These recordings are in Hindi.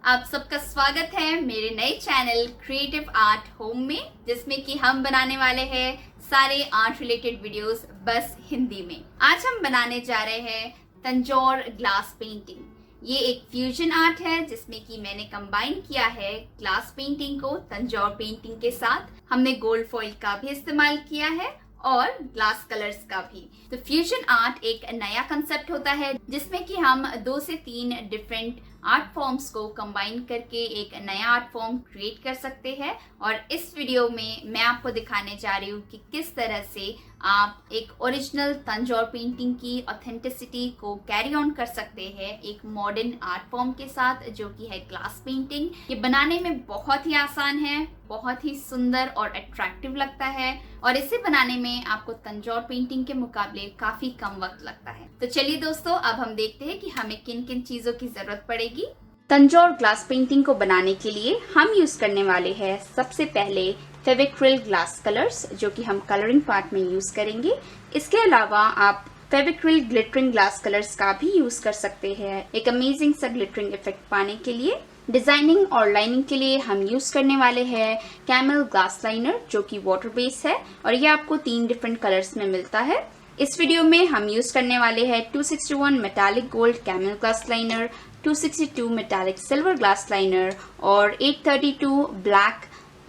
आप सबका स्वागत है मेरे नए चैनल क्रिएटिव आर्ट होम में, जिसमें कि हम बनाने वाले हैं सारे आर्ट रिलेटेड वीडियोस बस हिंदी में। आज हम बनाने जा रहे हैं तंजौर ग्लास पेंटिंग। ये एक फ्यूजन आर्ट है जिसमें कि मैंने कंबाइन किया है ग्लास पेंटिंग को तंजौर पेंटिंग के साथ। हमने गोल्ड फॉइल का भी इस्तेमाल किया है और ग्लास कलर्स का भी। तो फ्यूजन आर्ट एक नया कंसेप्ट होता है जिसमें कि हम 2 से 3 डिफरेंट आर्ट फॉर्म्स को कंबाइन करके एक नया आर्ट फॉर्म क्रिएट कर सकते हैं। और इस वीडियो में मैं आपको दिखाने जा रही हूँ कि किस तरह से आप एक ओरिजिनल तंजौर पेंटिंग की ऑथेंटिसिटी को कैरी ऑन कर सकते हैं एक मॉडर्न आर्ट फॉर्म के साथ, जो कि है ग्लास पेंटिंग। ये बनाने में बहुत ही आसान है, बहुत ही सुंदर और अट्रैक्टिव लगता है और इसे बनाने में आपको तंजौर पेंटिंग के मुकाबले काफी कम वक्त लगता है। तो चलिए दोस्तों, अब हम देखते हैं कि हमें किन किन चीजों की जरूरत पड़ेगी। तंजौर ग्लास पेंटिंग को बनाने के लिए हम यूज करने वाले हैं सबसे पहले फेविक्रिल ग्लास कलर्स, जो कि हम कलरिंग पार्ट में यूज करेंगे। इसके अलावा आप फेविक्रिल ग्लिटरिंग ग्लास कलर्स का भी यूज कर सकते हैं एक अमेजिंग सा ग्लिटरिंग इफेक्ट पाने के लिए। डिजाइनिंग और लाइनिंग के लिए हम यूज करने वाले हैं कैमल ग्लास लाइनर, जो कि वाटर बेस है और ये आपको 3 डिफरेंट कलर्स में मिलता है। इस वीडियो में हम यूज करने वाले हैं 261 metallic gold camel glass liner, 262 metallic silver glass liner और 832 ब्लैक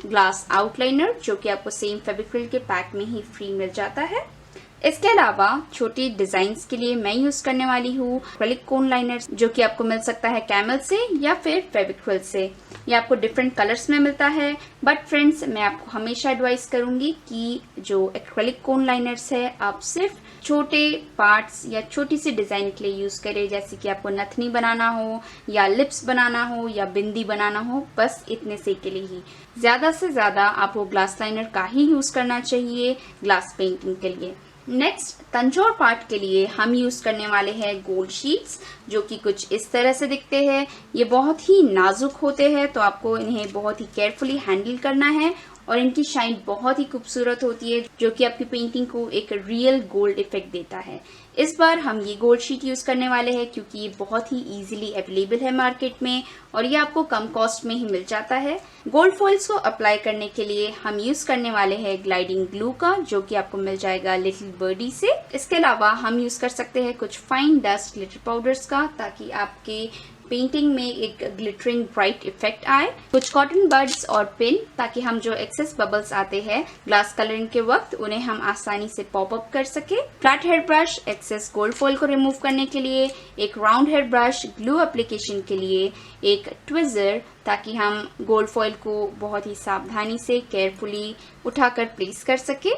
ग्लास आउटलाइनर, जो कि आपको सेम फेविक्रिल के पैक में ही फ्री मिल जाता है। इसके अलावा छोटी डिजाइन्स के लिए मैं यूज करने वाली हूँ एक्रिलिक कोन लाइनर, जो कि आपको मिल सकता है कैमल से या फिर फेविक्रिल से। ये आपको डिफरेंट कलर्स में मिलता है, बट फ्रेंड्स मैं आपको हमेशा एडवाइस करूंगी कि जो एक्रिलिक कोन लाइनर्स है आप सिर्फ छोटे पार्ट्स या छोटी सी डिजाइन के लिए यूज करें, जैसे कि आपको नथनी बनाना हो या लिप्स बनाना हो या बिंदी बनाना हो, बस इतने से के लिए ही। ज्यादा से ज्यादा आपको ग्लास लाइनर का ही यूज करना चाहिए ग्लास पेंटिंग के लिए। नेक्स्ट तंजौर पार्ट के लिए हम यूज करने वाले हैं गोल्ड शीट्स, जो कि कुछ इस तरह से दिखते हैं। ये बहुत ही नाजुक होते हैं, तो आपको इन्हें बहुत ही केयरफुली हैंडल करना है और इनकी शाइन बहुत ही खूबसूरत होती है, जो कि आपकी पेंटिंग को एक रियल गोल्ड इफेक्ट देता है। इस बार हम ये गोल्ड शीट यूज करने वाले हैं क्योंकि ये बहुत ही इजीली अवेलेबल है मार्केट में और ये आपको कम कॉस्ट में ही मिल जाता है। गोल्ड फॉइल्स को अप्लाई करने के लिए हम यूज करने वाले हैं ग्लाइडिंग ग्लू का, जो कि आपको मिल जाएगा लिटिल बर्डी से। इसके अलावा हम यूज कर सकते हैं कुछ फाइन डस्ट ग्लिटर पाउडर्स का, ताकि आपके पेंटिंग में एक ग्लिटरिंग ब्राइट इफेक्ट आए। कुछ कॉटन बड्स और पिन, ताकि हम जो एक्सेस बबल्स आते हैं ग्लास कलरिंग के वक्त उन्हें हम आसानी से पॉप अप कर सके। Flat hair brush excess gold foil को रिमूव करने के लिए, एक round hair brush glue application के लिए, एक ट्विजर ताकि हम गोल्ड फॉइल को बहुत ही सावधानी से केयरफुली उठाकर प्लेस कर सके,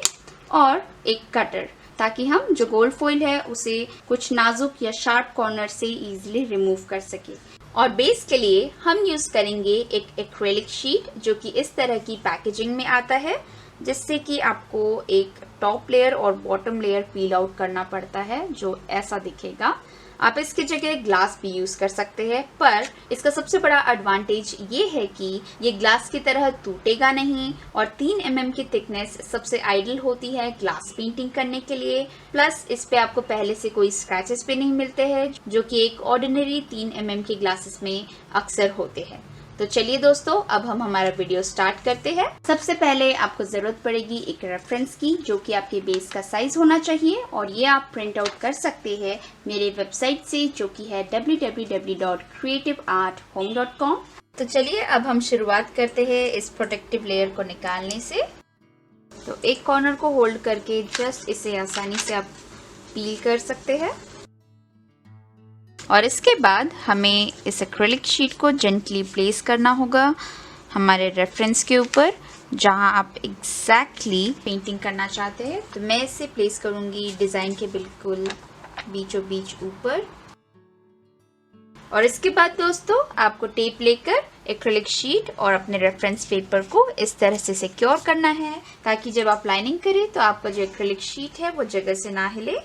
और एक कटर ताकि हम जो गोल्ड फॉइल है उसे कुछ नाजुक या शार्प कॉर्नर से इजीली रिमूव कर सके। और बेस के लिए हम यूज करेंगे एक एक्रेलिक शीट, जो कि इस तरह की पैकेजिंग में आता है, जिससे कि आपको एक टॉप लेयर और बॉटम लेयर पील आउट करना पड़ता है, जो ऐसा दिखेगा। आप इसकी जगह ग्लास भी यूज कर सकते हैं, पर इसका सबसे बड़ा एडवांटेज ये है कि ये ग्लास की तरह टूटेगा नहीं और 3 mm की थिकनेस सबसे आइडियल होती है ग्लास पेंटिंग करने के लिए। प्लस इस पे आपको पहले से कोई स्क्रैचेस भी नहीं मिलते हैं, जो कि एक ऑर्डिनरी 3 mm की ग्लासेस में अक्सर होते हैं। तो चलिए दोस्तों, अब हम हमारा वीडियो स्टार्ट करते हैं। सबसे पहले आपको जरूरत पड़ेगी एक रेफरेंस की, जो कि आपके बेस का साइज होना चाहिए, और ये आप प्रिंट आउट कर सकते हैं मेरे वेबसाइट से, जो कि है www.creativearthome.com। तो चलिए अब हम शुरुआत करते हैं इस प्रोटेक्टिव लेयर को निकालने से। तो एक कॉर्नर को होल्ड करके जस्ट इसे आसानी से आप पील कर सकते हैं, और इसके बाद हमें इस एक्रिलिक शीट को जेंटली प्लेस करना होगा हमारे रेफरेंस के ऊपर, जहां आप एग्जैक्टली पेंटिंग करना चाहते हैं। तो मैं इसे प्लेस करूंगी डिजाइन के बिल्कुल बीचों बीच ऊपर। और इसके बाद दोस्तों आपको टेप लेकर एक्रिलिक शीट और अपने रेफरेंस पेपर को इस तरह से सिक्योर करना है, ताकि जब आप लाइनिंग करें तो आपका जो एक्रिलिक शीट है वो जगह से ना हिले।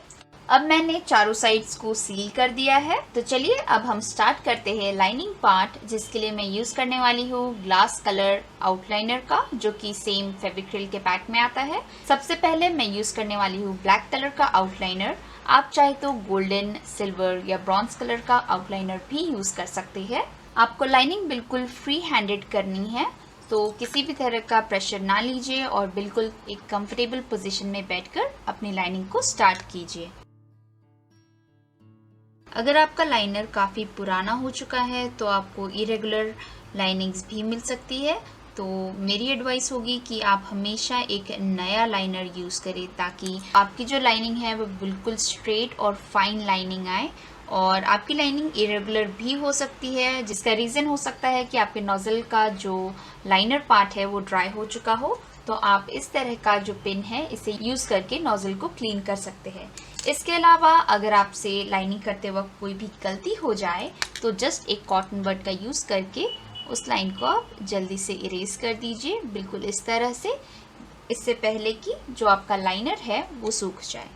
अब मैंने चारों साइड्स को सील कर दिया है। तो चलिए अब हम स्टार्ट करते हैं लाइनिंग पार्ट, जिसके लिए मैं यूज करने वाली हूँ ग्लास कलर आउटलाइनर का, जो कि सेम फेविक्रिल के पैक में आता है। सबसे पहले मैं यूज करने वाली हूँ ब्लैक कलर का आउटलाइनर। आप चाहे तो गोल्डन, सिल्वर या ब्रॉन्ज कलर का आउटलाइनर भी यूज कर सकते हैं। आपको लाइनिंग बिल्कुल फ्री हैंडेड करनी है, तो किसी भी तरह का प्रेशर ना लीजिए और बिल्कुल एक कंफर्टेबल पोजीशन में बैठकर अपनी लाइनिंग को स्टार्ट कीजिए। अगर आपका लाइनर काफ़ी पुराना हो चुका है तो आपको इरेगुलर लाइनिंग्स भी मिल सकती है, तो मेरी एडवाइस होगी कि आप हमेशा एक नया लाइनर यूज़ करें ताकि आपकी जो लाइनिंग है वो बिल्कुल स्ट्रेट और फाइन लाइनिंग आए। और आपकी लाइनिंग इरेगुलर भी हो सकती है, जिसका रीज़न हो सकता है कि आपके नोज़ल का जो लाइनर पार्ट है वो ड्राई हो चुका हो, तो आप इस तरह का जो पिन है इसे यूज़ करके नोज़ल को क्लीन कर सकते हैं। इसके अलावा अगर आपसे लाइनिंग करते वक्त कोई भी गलती हो जाए तो जस्ट एक कॉटन बड का यूज़ करके उस लाइन को आप जल्दी से इरेज कर दीजिए, बिल्कुल इस तरह से, इससे पहले कि जो आपका लाइनर है वो सूख जाए।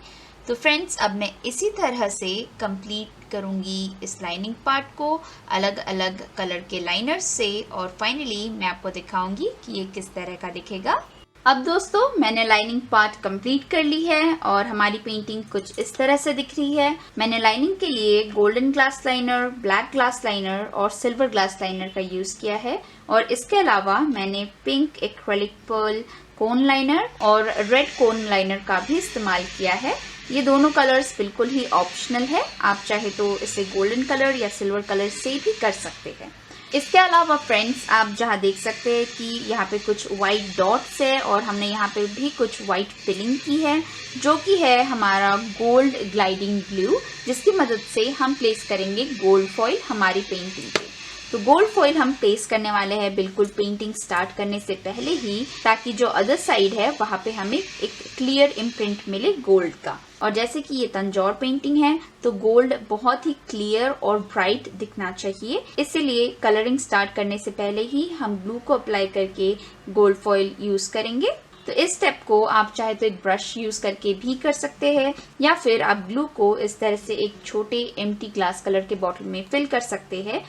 तो फ्रेंड्स, अब मैं इसी तरह से कंप्लीट करूँगी इस लाइनिंग पार्ट को अलग अलग कलर के लाइनर से, और फाइनली मैं आपको दिखाऊंगी कि ये किस तरह का दिखेगा। अब दोस्तों, मैंने लाइनिंग पार्ट कंप्लीट कर ली है और हमारी पेंटिंग कुछ इस तरह से दिख रही है। मैंने लाइनिंग के लिए golden glass liner, black glass liner और सिल्वर ग्लास लाइनर का यूज़ किया है, और इसके अलावा मैंने पिंक एक्रेलिक पर्ल कोन लाइनर और रेड कोन लाइनर का भी इस्तेमाल किया है। ये दोनों कलर्स बिल्कुल ही ऑप्शनल है, आप चाहे तो इसे गोल्डन कलर या सिल्वर कलर से भी कर सकते हैं। इसके अलावा फ्रेंड्स, आप जहाँ देख सकते हैं कि यहाँ पे कुछ वाइट डॉट्स है और हमने यहाँ पे भी कुछ वाइट फिलिंग की है, जो कि है हमारा गोल्ड ग्लाइडिंग ग्लू, जिसकी मदद से हम प्लेस करेंगे गोल्ड फॉइल हमारी पेंटिंग पे। तो गोल्ड फॉइल हम प्लेस करने वाले हैं बिल्कुल पेंटिंग स्टार्ट करने से पहले ही, ताकि जो अदर साइड है वहाँ पे हमें एक क्लियर इम्प्रिंट मिले गोल्ड का। और जैसे कि ये तंजौर पेंटिंग है तो गोल्ड बहुत ही क्लियर और ब्राइट दिखना चाहिए, इसीलिए कलरिंग स्टार्ट करने से पहले ही हम ग्लू को अप्लाई करके गोल्ड फॉइल यूज करेंगे। तो इस स्टेप को आप चाहे तो एक ब्रश यूज करके भी कर सकते हैं, या फिर आप ग्लू को इस तरह से एक छोटे एम्प्टी ग्लास कलर के बॉटल में फिल कर सकते हैं।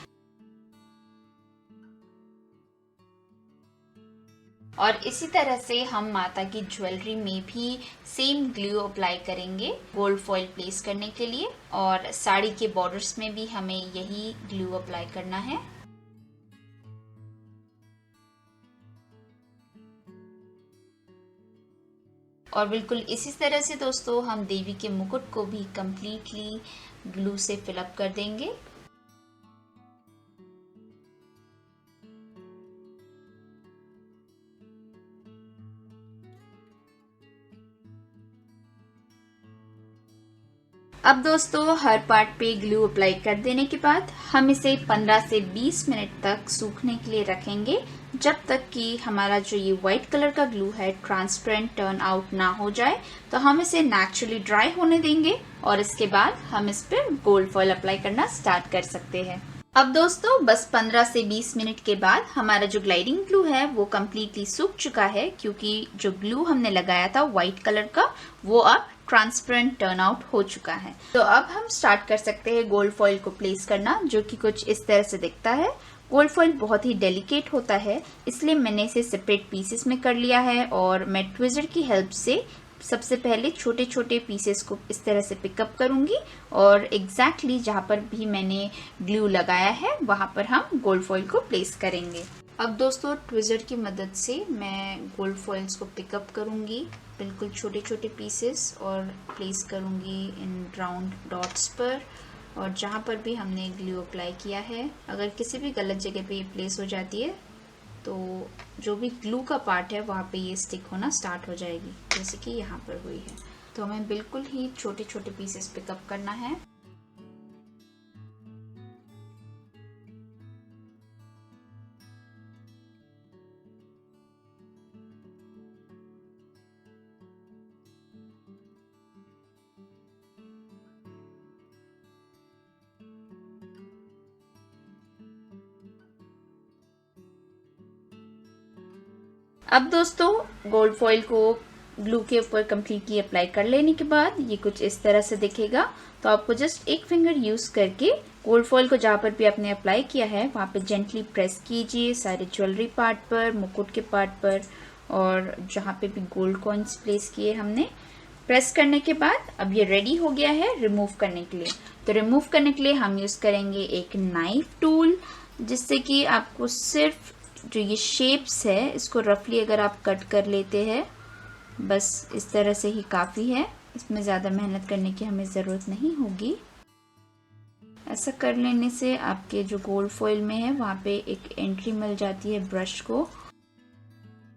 और इसी तरह से हम माता की ज्वेलरी में भी सेम ग्लू अप्लाई करेंगे गोल्ड फॉइल प्लेस करने के लिए, और साड़ी के बॉर्डर्स में भी हमें यही ग्लू अप्लाई करना है। और बिल्कुल इसी तरह से दोस्तों हम देवी के मुकुट को भी कंप्लीटली ग्लू से फिलअप कर देंगे। अब दोस्तों, हर पार्ट पे ग्लू अप्लाई कर देने के बाद हम इसे 15 से 20 मिनट तक सूखने के लिए रखेंगे, जब तक कि हमारा जो ये व्हाइट कलर का ग्लू है ट्रांसपेरेंट टर्न आउट ना हो जाए। तो हम इसे नेचुरली ड्राई होने देंगे और इसके बाद हम इस पर गोल्ड फॉइल अप्लाई करना स्टार्ट कर सकते हैं। अब दोस्तों, बस 15 से 20 मिनट के बाद हमारा जो ग्लाइडिंग ग्लू है वो कम्प्लीटली सूख चुका है, क्योंकि जो ग्लू हमने लगाया था व्हाइट कलर का वो अब ट्रांसपेरेंट टर्न आउट हो चुका है। तो अब हम स्टार्ट कर सकते हैं गोल्ड फॉइल को प्लेस करना, जो कि कुछ इस तरह से दिखता है। गोल्ड फॉइल बहुत ही डेलिकेट होता है, इसलिए मैंने इसे सेपरेट पीसेस में कर लिया है, और मैं ट्विज़र की हेल्प से सबसे पहले छोटे छोटे पीसेस को इस तरह से पिकअप करूंगी, और एग्जैक्टली जहाँ पर भी मैंने ग्लू लगाया है वहाँ पर हम गोल्ड फॉइल को प्लेस करेंगे। अब दोस्तों, ट्विज़र की मदद से मैं गोल्ड फॉइल्स को पिकअप करूंगी बिल्कुल छोटे छोटे पीसेस, और प्लेस करूंगी इन राउंड डॉट्स पर, और जहाँ पर भी हमने ग्लू अप्लाई किया है। अगर किसी भी गलत जगह पे ये प्लेस हो जाती है तो जो भी ग्लू का पार्ट है वहाँ पे ये स्टिक होना स्टार्ट हो जाएगी, जैसे कि यहाँ पर हुई है। तो हमें बिल्कुल ही छोटे छोटे पीसेस पिकअप करना है। अब दोस्तों, गोल्ड फॉइल को ग्लू के ऊपर कम्प्लीटली अप्लाई कर लेने के बाद ये कुछ इस तरह से दिखेगा। तो आपको जस्ट एक फिंगर यूज करके गोल्ड फॉइल को जहाँ पर भी आपने अप्लाई किया है वहाँ पे जेंटली प्रेस कीजिए सारे ज्वेलरी पार्ट पर, मुकुट के पार्ट पर, और जहाँ पे भी गोल्ड कॉइन्स प्लेस किए हमने। प्रेस करने के बाद अब ये रेडी हो गया है रिमूव करने के लिए। तो रिमूव करने के लिए हम यूज करेंगे एक नाइफ टूल, जिससे कि आपको सिर्फ जो ये शेप्स है इसको रफली अगर आप कट कर लेते हैं, बस इस तरह से ही काफ़ी है। इसमें ज़्यादा मेहनत करने की हमें ज़रूरत नहीं होगी। ऐसा कर लेने से आपके जो गोल्ड फॉइल में है वहाँ पे एक एंट्री मिल जाती है ब्रश को।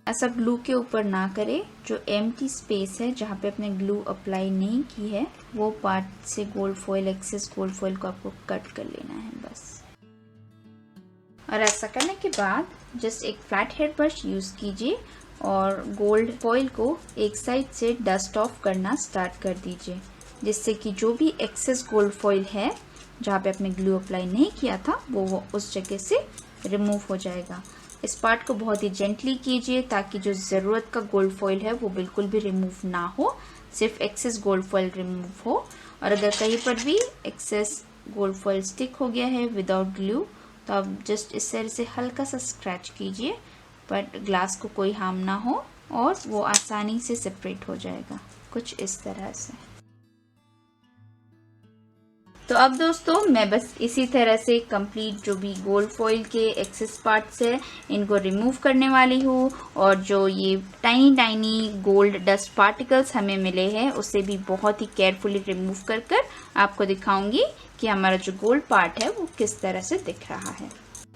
ऐसा ग्लू के ऊपर ना करें, जो एम्प्टी स्पेस है जहाँ पे आपने ग्लू अप्लाई नहीं की है वो पार्ट से gold foil, excess gold foil को आपको कट कर लेना है बस। और ऐसा करने के बाद जस्ट एक फ्लैट हेड ब्रश यूज़ कीजिए और गोल्ड फॉइल को एक साइड से डस्ट ऑफ करना स्टार्ट कर दीजिए, जिससे कि जो भी एक्सेस गोल्ड फॉइल है जहाँ पे आपने ग्लू अप्लाई नहीं किया था वो उस जगह से रिमूव हो जाएगा। इस पार्ट को बहुत ही जेंटली कीजिए ताकि जो ज़रूरत का गोल्ड फॉइल है वो बिल्कुल भी रिमूव ना हो, सिर्फ एक्सेस गोल्ड फॉइल रिमूव हो। और अगर कहीं पर भी एक्सेस गोल्ड फॉइल स्टिक हो गया है विदाउट ग्लू तो आप जस्ट इस तरह से हल्का सा स्क्रैच कीजिए, बट ग्लास को कोई हार्म ना हो और वो आसानी से सेपरेट हो जाएगा, कुछ इस तरह से। तो अब दोस्तों मैं बस इसी तरह से कंप्लीट जो भी गोल्ड फॉइल के एक्सेस पार्ट्स है इनको रिमूव करने वाली हूँ, और जो ये tiny tiny gold dust particles हमें मिले हैं उसे भी बहुत ही केयरफुली रिमूव कर आपको दिखाऊंगी कि हमारा जो गोल्ड पार्ट है वो किस तरह से दिख रहा है।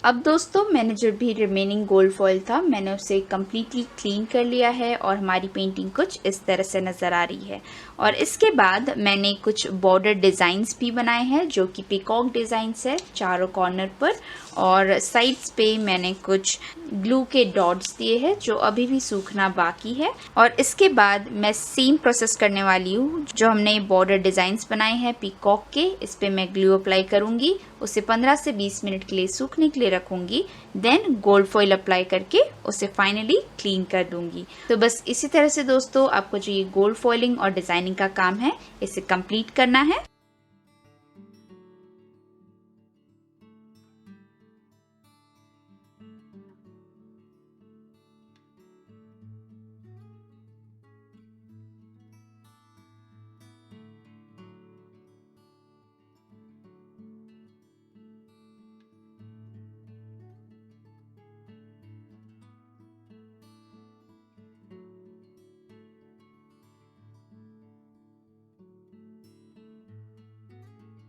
अब दोस्तों मैंने जो भी रिमेनिंग गोल्ड फॉइल था मैंने उसे कम्प्लीटली क्लीन कर लिया है और हमारी पेंटिंग कुछ इस तरह से नज़र आ रही है। और इसके बाद मैंने कुछ बॉर्डर डिज़ाइंस भी बनाए हैं जो कि पीकॉक डिज़ाइंस है चारों कॉर्नर पर, और साइड्स पे मैंने कुछ ग्लू के डॉट्स दिए हैं जो अभी भी सूखना बाकी है। और इसके बाद मैं सेम प्रोसेस करने वाली हूँ, जो हमने बॉर्डर डिज़ाइंस बनाए हैं पीकॉक के, इस पे मैं ग्लू अप्लाई करूँगी, उसे 15 से 20 मिनट के लिए सूखने के लिए रखूँगी, देन गोल्ड फॉइल अप्लाई करके उसे फाइनली क्लीन कर दूँगी। तो बस इसी तरह से दोस्तों आपको जो ये गोल्ड फॉइलिंग और डिज़ाइनिंग का काम है इसे कंप्लीट करना है।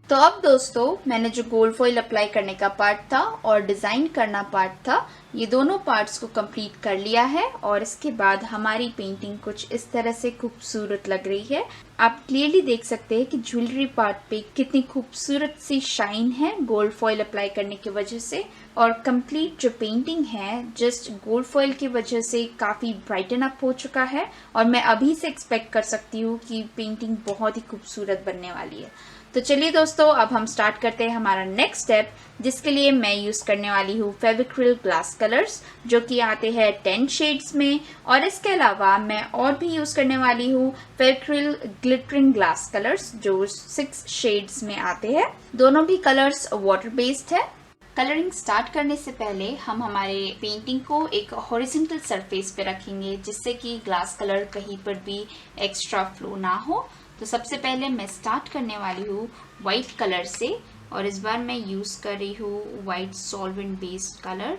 तो अब दोस्तों मैंने जो गोल्ड फॉइल अप्लाई करने का पार्ट था और डिज़ाइन करना पार्ट था, ये दोनों पार्ट्स को कंप्लीट कर लिया है और इसके बाद हमारी पेंटिंग कुछ इस तरह से खूबसूरत लग रही है। आप क्लियरली देख सकते हैं कि ज्वेलरी पार्ट पे कितनी खूबसूरत सी शाइन है गोल्ड फॉइल अप्लाई करने की वजह से, और कंप्लीट जो पेंटिंग है जस्ट गोल्ड फॉइल की वजह से काफ़ी ब्राइटन अप हो चुका है, और मैं अभी से एक्सपेक्ट कर सकती हूँ कि पेंटिंग बहुत ही खूबसूरत बनने वाली है। तो चलिए दोस्तों अब हम स्टार्ट करते हैं हमारा नेक्स्ट स्टेप, जिसके लिए मैं यूज़ करने वाली हूँ फेविक्रिल ग्लास कलर्स जो कि आते हैं 10 शेड्स में, और इसके अलावा मैं और भी यूज़ करने वाली हूँ फेविक्रिल ग्लिटरिंग ग्लास कलर्स जो 6 शेड्स में आते हैं। दोनों भी कलर्स वाटर बेस्ड है। कलरिंग स्टार्ट करने से पहले हम हमारे पेंटिंग को एक हॉरिजॉन्टल सरफेस पे रखेंगे जिससे कि ग्लास कलर कहीं पर भी एक्स्ट्रा फ्लो ना हो। तो सबसे पहले मैं स्टार्ट करने वाली हूँ वाइट कलर से, और इस बार मैं यूज़ कर रही हूँ वाइट सॉल्वेंट बेस्ड कलर।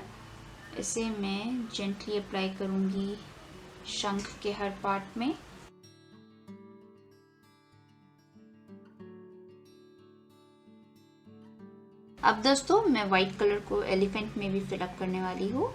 इसे मैं जेंटली अप्लाई करूँगी शंख के हर पार्ट में। अब दोस्तों मैं वाइट कलर को एलिफेंट में भी फिलअप करने वाली हूँ।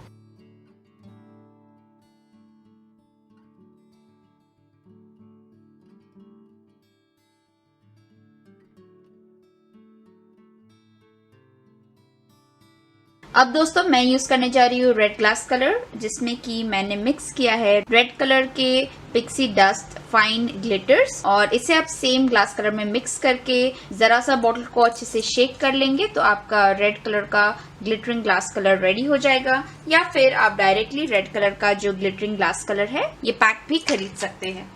अब दोस्तों मैं यूज करने जा रही हूँ रेड ग्लास कलर, जिसमें कि मैंने मिक्स किया है रेड कलर के पिक्सी डस्ट फाइन ग्लिटर्स, और इसे आप सेम ग्लास कलर में मिक्स करके जरा सा बॉटल को अच्छे से शेक कर लेंगे तो आपका रेड कलर का ग्लिटरिंग ग्लास कलर रेडी हो जाएगा। या फिर आप डायरेक्टली रेड कलर का जो ग्लिटरिंग ग्लास कलर है ये पैक भी खरीद सकते हैं।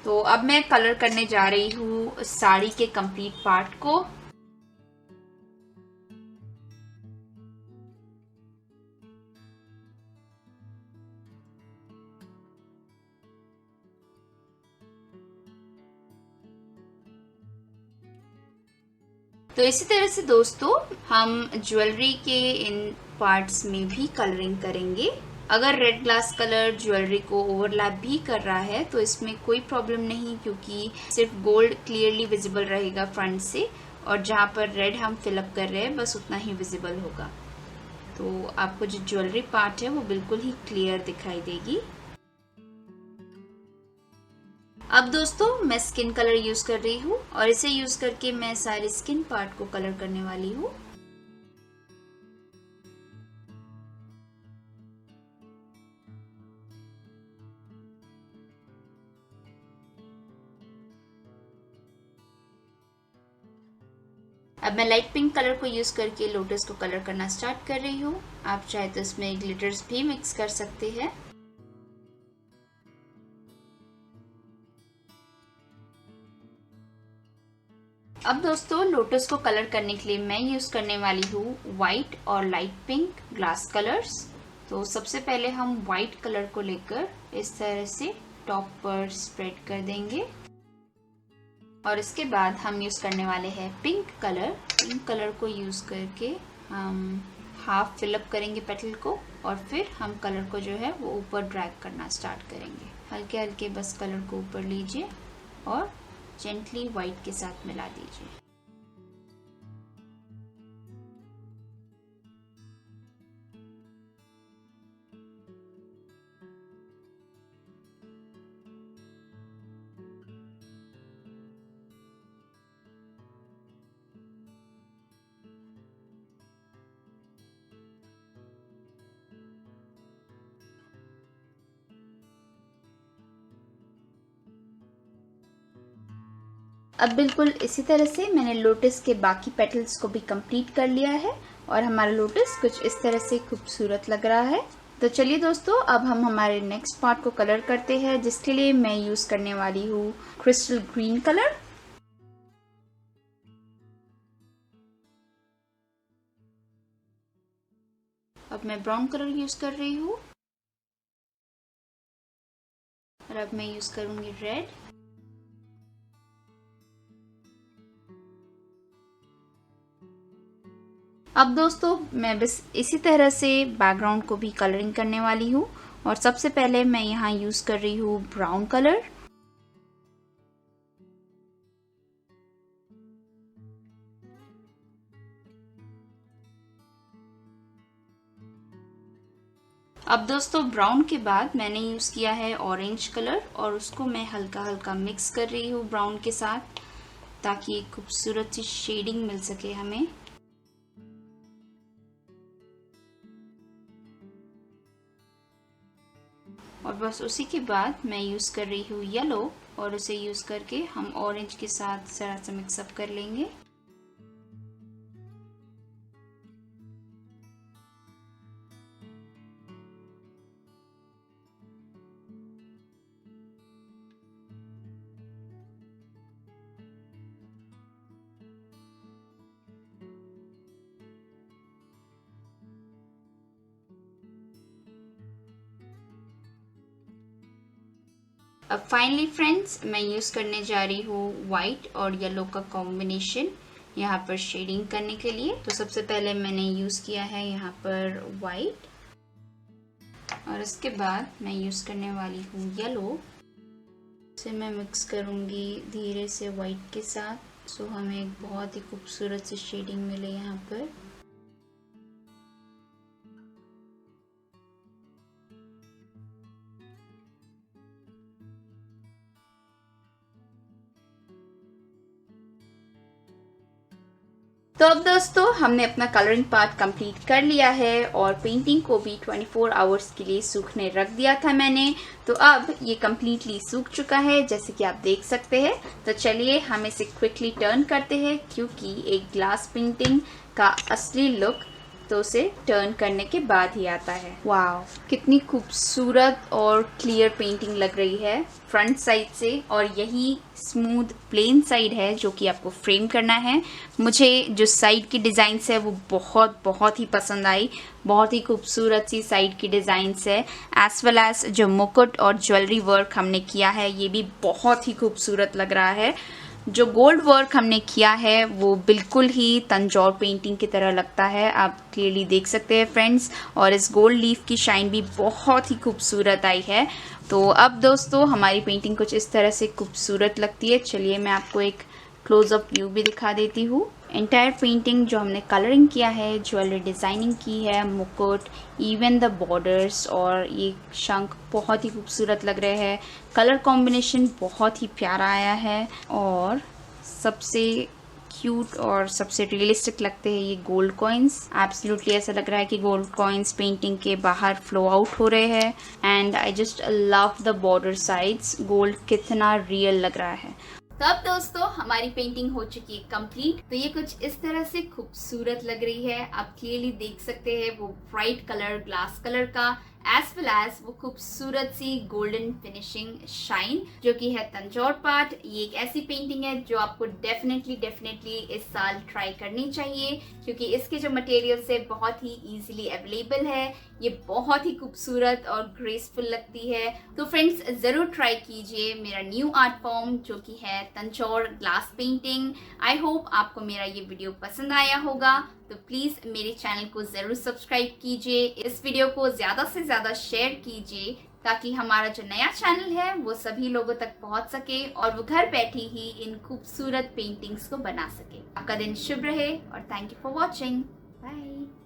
तो अब मैं कलर करने जा रही हूँ साड़ी के कंप्लीट पार्ट को। तो इसी तरह से दोस्तों हम ज्वेलरी के इन पार्ट्स में भी कलरिंग करेंगे। अगर रेड ग्लास कलर ज्वेलरी को ओवरलैप भी कर रहा है तो इसमें कोई प्रॉब्लम नहीं, क्योंकि सिर्फ गोल्ड क्लियरली विजिबल रहेगा फ्रंट से, और जहाँ पर रेड हम फिलअप कर रहे हैं बस उतना ही विजिबल होगा। तो आपको जो ज्वेलरी पार्ट है वो बिल्कुल ही क्लियर दिखाई देगी। अब दोस्तों मैं स्किन कलर यूज कर रही हूँ और इसे यूज करके मैं सारे स्किन पार्ट को कलर करने वाली हूँ। अब मैं लाइट पिंक कलर को यूज करके लोटस को कलर करना स्टार्ट कर रही हूँ। आप चाहे तो इसमें ग्लिटर्स भी मिक्स कर सकते हैं। अब दोस्तों लोटस को कलर करने के लिए मैं यूज करने वाली हूँ व्हाइट और लाइट पिंक ग्लास कलर्स। तो सबसे पहले हम व्हाइट कलर को लेकर इस तरह से टॉप पर स्प्रेड कर देंगे, और इसके बाद हम यूज करने वाले हैं पिंक कलर। पिंक कलर को यूज करके हम हाफ फिलअप करेंगे पेटल को, और फिर हम कलर को जो है वो ऊपर ड्रैग करना स्टार्ट करेंगे। हल्के हल्के बस कलर को ऊपर लीजिए और जेंटली व्हाइट के साथ मिला दीजिए। अब बिल्कुल इसी तरह से मैंने लोटस के बाकी पेटल्स को भी कंप्लीट कर लिया है, और हमारा लोटस कुछ इस तरह से खूबसूरत लग रहा है। तो चलिए दोस्तों, अब हम हमारे नेक्स्ट पार्ट को कलर करते हैं, जिसके लिए मैं यूज करने वाली हूँ क्रिस्टल ग्रीन कलर। अब मैं ब्राउन कलर यूज कर रही हूँ, और अब मैं यूज करूंगी रेड। अब दोस्तों मैं बस इसी तरह से बैकग्राउंड को भी कलरिंग करने वाली हूँ, और सबसे पहले मैं यहाँ यूज कर रही हूँ ब्राउन कलर। अब दोस्तों ब्राउन के बाद मैंने यूज किया है ऑरेंज कलर, और उसको मैं हल्का हल्का मिक्स कर रही हूँ ब्राउन के साथ, ताकि एक खूबसूरत सी शेडिंग मिल सके हमें। और बस उसी के बाद मैं यूज कर रही हूँ येलो, और उसे यूज करके हम ऑरेंज के साथ जरा सा मिक्सअप कर लेंगे। अब फाइनली फ्रेंड्स मैं यूज करने जा रही हूँ व्हाइट और येलो का कॉम्बिनेशन यहाँ पर शेडिंग करने के लिए। तो सबसे पहले मैंने यूज किया है यहाँ पर व्हाइट, और इसके बाद मैं यूज करने वाली हूँ येलो। इसे मैं मिक्स करूँगी धीरे से व्हाइट के साथ, सो हमें एक बहुत ही खूबसूरत सी शेडिंग मिले यहाँ पर। तो अब दोस्तों हमने अपना कलरिंग पार्ट कंप्लीट कर लिया है, और पेंटिंग को भी 24 आवर्स के लिए सूखने रख दिया था मैंने। तो अब ये कम्प्लीटली सूख चुका है, जैसे कि आप देख सकते हैं। तो चलिए हम इसे क्विकली टर्न करते हैं, क्योंकि एक ग्लास पेंटिंग का असली लुक तो उसे टर्न करने के बाद ही आता है। वाव, कितनी खूबसूरत और क्लियर पेंटिंग लग रही है फ्रंट साइड से, और यही स्मूथ प्लेन साइड है जो कि आपको फ्रेम करना है। मुझे जो साइड की डिज़ाइंस है वो बहुत ही पसंद आई। बहुत ही खूबसूरत सी साइड की डिज़ाइंस है, एज वेल एज जो मुकुट और ज्वेलरी वर्क हमने किया है ये भी बहुत ही खूबसूरत लग रहा है। जो गोल्ड वर्क हमने किया है वो बिल्कुल ही तंजौर पेंटिंग की तरह लगता है, आप क्लियरली देख सकते हैं फ्रेंड्स। और इस गोल्ड लीफ की शाइन भी बहुत ही खूबसूरत आई है। तो अब दोस्तों हमारी पेंटिंग कुछ इस तरह से खूबसूरत लगती है। चलिए मैं आपको एक क्लोजअप व्यू भी दिखा देती हूँ। एंटायर पेंटिंग जो हमने कलरिंग किया है, ज्वेलरी डिज़ाइनिंग की है, मुकुट, इवन द बॉर्डर्स और ये शंख बहुत ही खूबसूरत लग रहे हैं। कलर कॉम्बिनेशन बहुत ही प्यारा आया है और सबसे क्यूट और सबसे रियलिस्टिक लगते हैं ये गोल्ड कॉइन्स। एब्सोल्युटली ऐसा लग रहा है कि गोल्ड कॉइन्स पेंटिंग के बाहर फ्लो आउट हो रहे हैं। And I just love the border sides, gold कितना रियल लग रहा है। तो अब दोस्तों हमारी पेंटिंग हो चुकी है कंप्लीट। तो ये कुछ इस तरह से खूबसूरत लग रही है, आप क्लियरली देख सकते हैं वो ब्राइट कलर, ग्लास कलर का, एज वेल एज वो खूबसूरत सी गोल्डन फिनिशिंग शाइन जो कि है तंजौर पाट। ये एक ऐसी पेंटिंग है जो आपको डेफिनेटली इस साल ट्राई करनी चाहिए, क्योंकि इसके जो मटेरियल्स है बहुत ही इजीली अवेलेबल है। ये बहुत ही खूबसूरत और ग्रेसफुल लगती है। तो फ्रेंड्स ज़रूर ट्राई कीजिए मेरा न्यू आर्ट फॉर्म जो कि है Tanjore glass painting. I hope आपको मेरा ये वीडियो पसंद आया होगा। तो प्लीज़ मेरे चैनल को ज़रूर सब्सक्राइब कीजिए, इस वीडियो को ज़्यादा से ज़्यादा शेयर कीजिए ताकि हमारा जो नया चैनल है वो सभी लोगों तक पहुंच सके और वो घर बैठे ही इन खूबसूरत पेंटिंग्स को बना सके। आपका दिन शुभ रहे और thank you for watching. Bye.